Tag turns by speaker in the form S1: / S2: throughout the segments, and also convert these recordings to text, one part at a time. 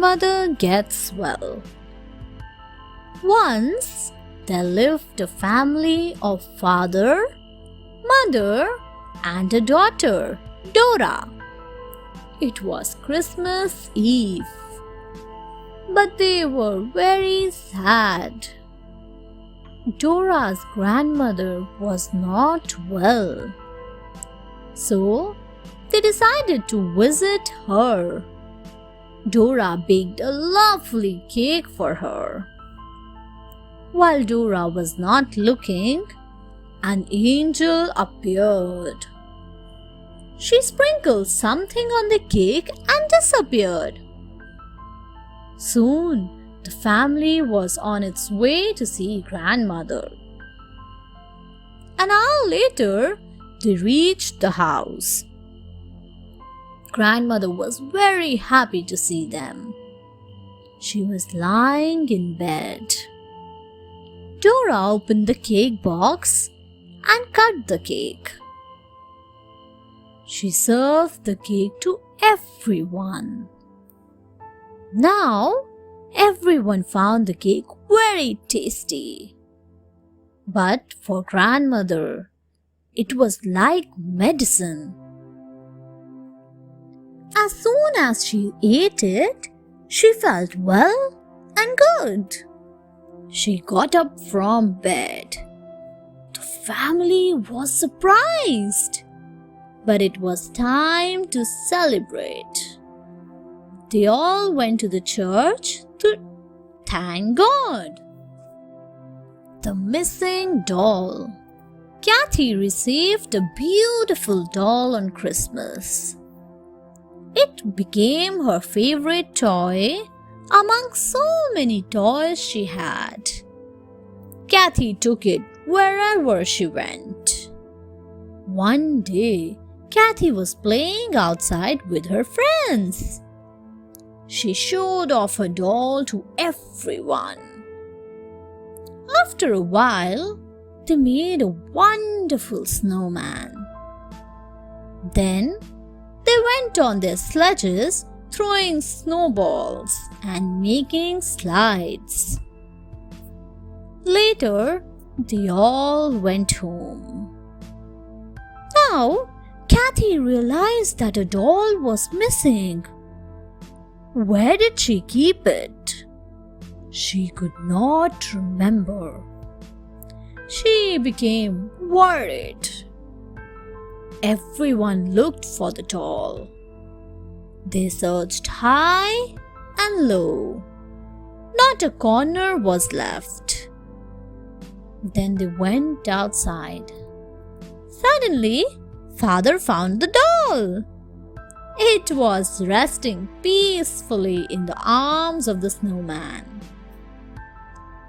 S1: grandmother gets well. Once there lived a family of father, mother, and a daughter, Dora. It was Christmas Eve, but they were very sad. Dora's grandmother was not well, so they decided to visit her. Dora baked a lovely cake for her. While Dora was not looking, an angel appeared. She sprinkled something on the cake and disappeared. Soon, the family was on its way to see grandmother. An hour later, they reached the house. Grandmother was very happy to see them. She was lying in bed. Dora opened the cake box and cut the cake. She served the cake to everyone. Now, everyone found the cake very tasty. But for grandmother, it was like medicine. As soon as she ate it, she felt well and good. She got up from bed. The family was surprised, but it was time to celebrate. They all went to the church to thank God. The missing doll. Kathy received a beautiful doll on Christmas. It became her favorite toy among so many toys she had. Kathy took it wherever she went. One day, Kathy was playing outside with her friends. She showed off her doll to everyone. After a while, they made a wonderful snowman. Then, they went on their sledges, throwing snowballs and making slides. Later, they all went home. Now, Kathy realized that a doll was missing. Where did she keep it? She could not remember. She became worried. Everyone looked for the doll. They searched high and low. Not a corner was left. Then they went outside. Suddenly, Father found the doll. It was resting peacefully in the arms of the snowman.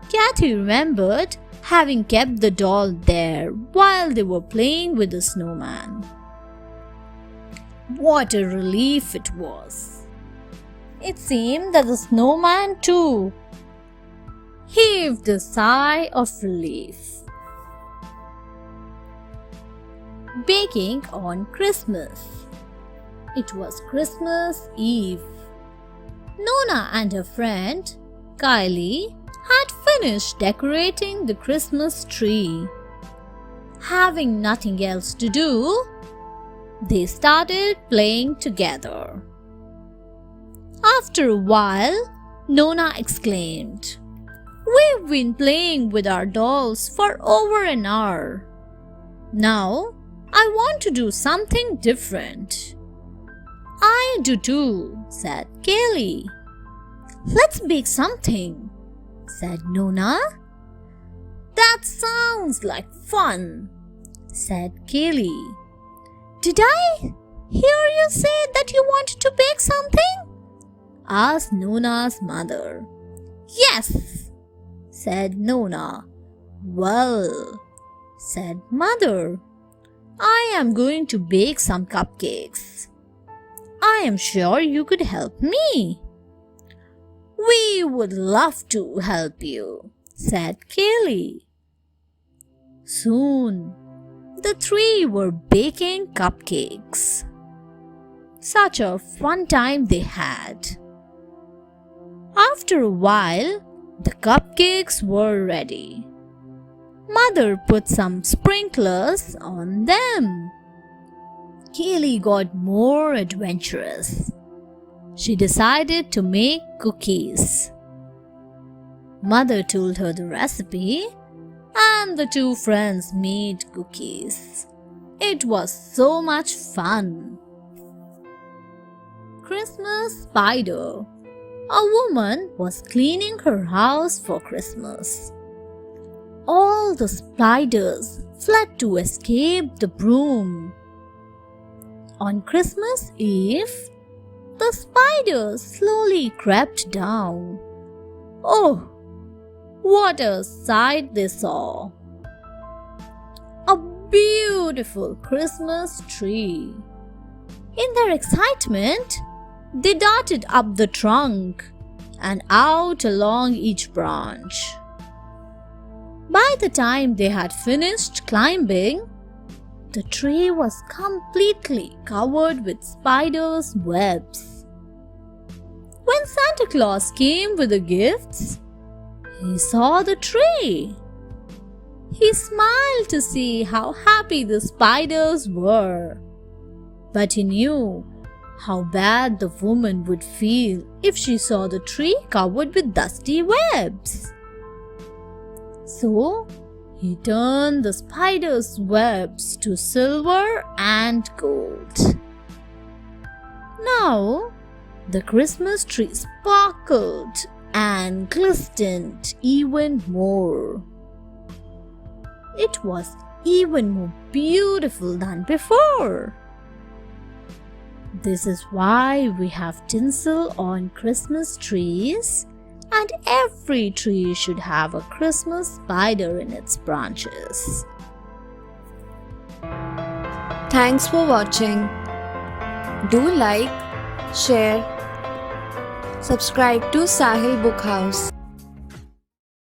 S1: Kathy remembered having kept the doll there while they were playing with the snowman. What a relief it was! It seemed that the snowman too heaved a sigh of relief. Baking on Christmas. It was Christmas Eve. Nona and her friend, Kylie, had finished decorating the Christmas tree. Having nothing else to do, they started playing together. After a while, Nona exclaimed, "We've been playing with our dolls for over an hour. Now, I want to do something different." "I do too," said Kaylee. "Let's bake something," said Nona. "That sounds like fun," said Kaylee. "Did I hear you say that you wanted to bake something?" asked Nona's mother. "Yes," said Nona. "Well," said Mother, "I am going to bake some cupcakes. I am sure you could help me." "We would love to help you," said Kaylee. Soon, the three were baking cupcakes. Such a fun time they had. After a while, the cupcakes were ready. Mother put some sprinklers on them. Kaylee got more adventurous. She decided to make cookies. Mother told her the recipe, and the two friends made cookies. It was so much fun. Christmas Spider. A woman was cleaning her house for Christmas. All the spiders fled to escape the broom. On Christmas Eve, the spiders slowly crept down. Oh, what a sight they saw! A beautiful Christmas tree. In their excitement, they darted up the trunk and out along each branch. By the time they had finished climbing, the tree was completely covered with spiders' webs. When Santa Claus came with the gifts, he saw the tree. He smiled to see how happy the spiders were. But he knew how bad the woman would feel if she saw the tree covered with dusty webs. So, he turned the spider's webs to silver and gold. Now, the Christmas tree sparkled and glistened even more. It was even more beautiful than before. This is why we have tinsel on Christmas trees, and every tree should have a Christmas spider in its branches.
S2: Thanks for watching. Do like, share, subscribe to Sahil Book House.